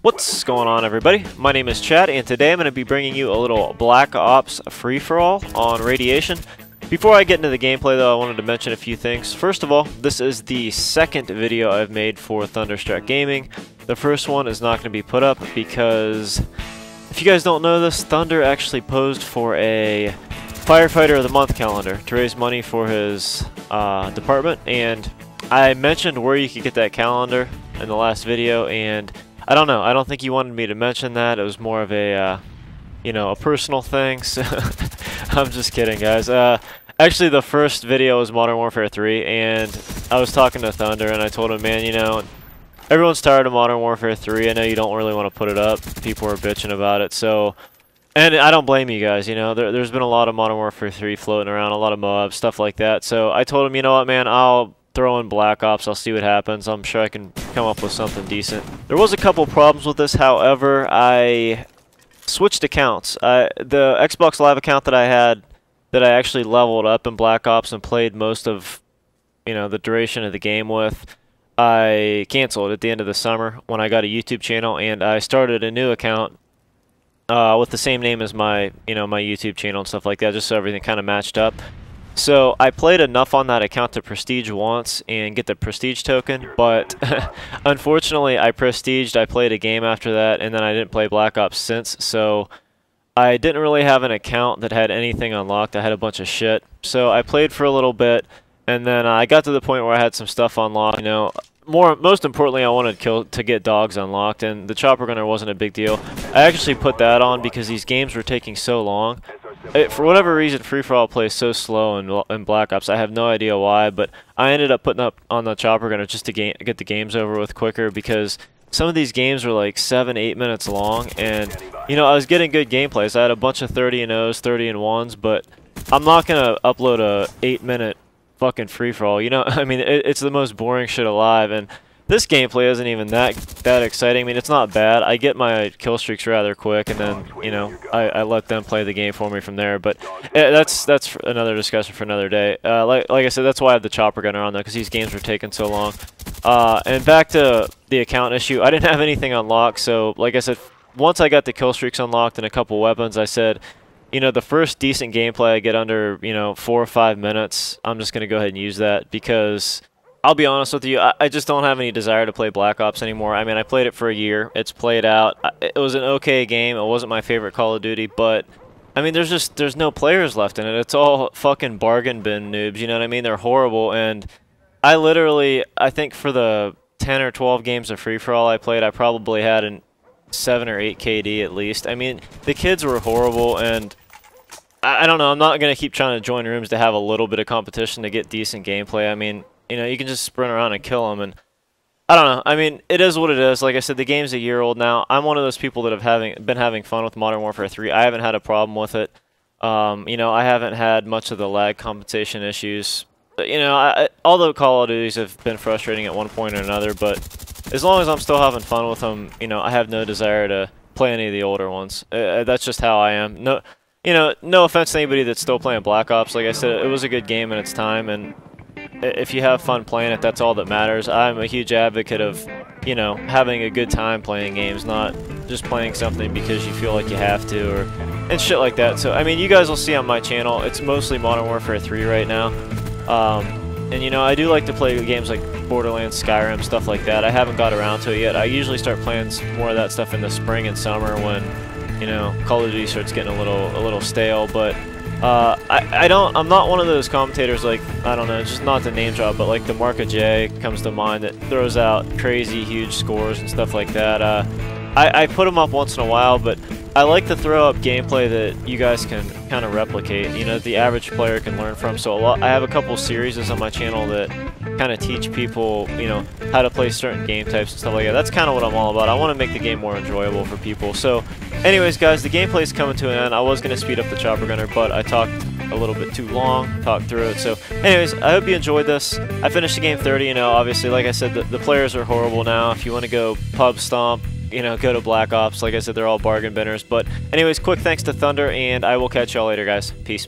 What's going on, everybody? My name is Chad, and today I'm going to be bringing you a little Black Ops free-for-all on Radiation. Before I get into the gameplay, though, I wanted to mention a few things. First of all, this is the second video I've made for ThunderStruckGaming. The first one is not going to be put up because, if you guys don't know this, Thunder actually posed for a Firefighter of the Month calendar to raise money for his department, and I mentioned where you could get that calendar in the last video, and I don't know. I don't think he wanted me to mention that. It was more of a, you know, a personal thing. So I'm just kidding, guys. Actually, the first video was Modern Warfare 3, and I was talking to Thunder, and I told him, man, you know, everyone's tired of Modern Warfare 3. I know you don't really want to put it up. People are bitching about it. So, and I don't blame you guys. You know, there's been a lot of Modern Warfare 3 floating around, a lot of MOAB, stuff like that. So I told him, you know what, man, I'll throw in Black Ops. I'll see what happens. I'm sure I can come up with something decent. There was a couple problems with this, however, I switched accounts. The Xbox Live account that I had, that I actually leveled up in Black Ops and played most of, you know, the duration of the game with, I canceled at the end of the summer when I got a YouTube channel, and I started a new account with the same name as my, you know, my YouTube channel and stuff like that, just so everything kind of matched up. So I played enough on that account to prestige once and get the prestige token, but unfortunately I prestiged, I played a game after that, and then I didn't play Black Ops since, so I didn't really have an account that had anything unlocked. I had a bunch of shit. So I played for a little bit, and then I got to the point where I had some stuff unlocked. You know, most importantly, I wanted to get dogs unlocked, and the chopper gunner wasn't a big deal. I actually put that on because these games were taking so long. For whatever reason, free-for-all plays so slow in Black Ops. I have no idea why, but I ended up putting up on the chopper gunner just to get the games over with quicker, because some of these games were like 7-8 minutes long, and you know, I was getting good gameplays. I had a bunch of 30-0s, 30-1s, but I'm not gonna upload a 8-minute fucking free-for-all. You know, I mean, it's the most boring shit alive, and this gameplay isn't even that exciting. I mean, it's not bad. I get my kill streaks rather quick, and then, you know, I let them play the game for me from there. But that's another discussion for another day. Like I said, that's why I have the chopper gunner on there, because these games were taking so long. And back to the account issue, I didn't have anything unlocked. So, like I said, once I got the kill streaks unlocked and a couple weapons, I said, you know, the first decent gameplay I get under, you know, 4 or 5 minutes, I'm just going to go ahead and use that, because I'll be honest with you, I just don't have any desire to play Black Ops anymore. I mean, I played it for a year. It's played out. It was an okay game. It wasn't my favorite Call of Duty, but I mean, there's no players left in it. It's all fucking bargain bin noobs, you know what I mean? They're horrible, and I think for the 10 or 12 games of free-for-all I played, I probably had an 7 or 8 KD at least. I mean, the kids were horrible, and I don't know. I'm not going to keep trying to join rooms to have a little bit of competition to get decent gameplay. I mean, you know, you can just sprint around and kill them, and I don't know. I mean, it is what it is. Like I said, the game's a year old now. I'm one of those people that have been having fun with Modern Warfare 3. I haven't had a problem with it. You know, I haven't had much of the lag compensation issues. You know, all the Call of Duties have been frustrating at one point or another, but as long as I'm still having fun with them, you know, I have no desire to play any of the older ones. That's just how I am. No, you know, no offense to anybody that's still playing Black Ops. Like I said, it was a good game in its time, and if you have fun playing it, that's all that matters. I'm a huge advocate of, you know, having a good time playing games, not just playing something because you feel like you have to, and shit like that. So, I mean, you guys will see on my channel, it's mostly Modern Warfare 3 right now. And, you know, I do like to play games like Borderlands, Skyrim, stuff like that. I haven't got around to it yet. I usually start playing more of that stuff in the spring and summer when, you know, Call of Duty starts getting a little stale, but I'm not one of those commentators, like, I don't know, just not the name drop, but like the Marka J comes to mind, that throws out crazy huge scores and stuff like that. I put them up once in a while, but I like to throw up gameplay that you guys can kind of replicate, you know, the average player can learn from. So I have a couple series on my channel that kind of teach people, you know, how to play certain game types and stuff like that. That's kind of what I'm all about. I want to make the game more enjoyable for people. So anyways, guys, the gameplay is coming to an end. I was going to speed up the chopper gunner, but I talked a little bit too long, talked through it. So anyways, I hope you enjoyed this. I finished the game 30, you know, obviously, like I said, the players are horrible now. If you want to go pub stomp, you know, go to Black Ops. Like I said, they're all bargain binners. But anyways, quick thanks to Thunder, and I will catch y'all later, guys. Peace.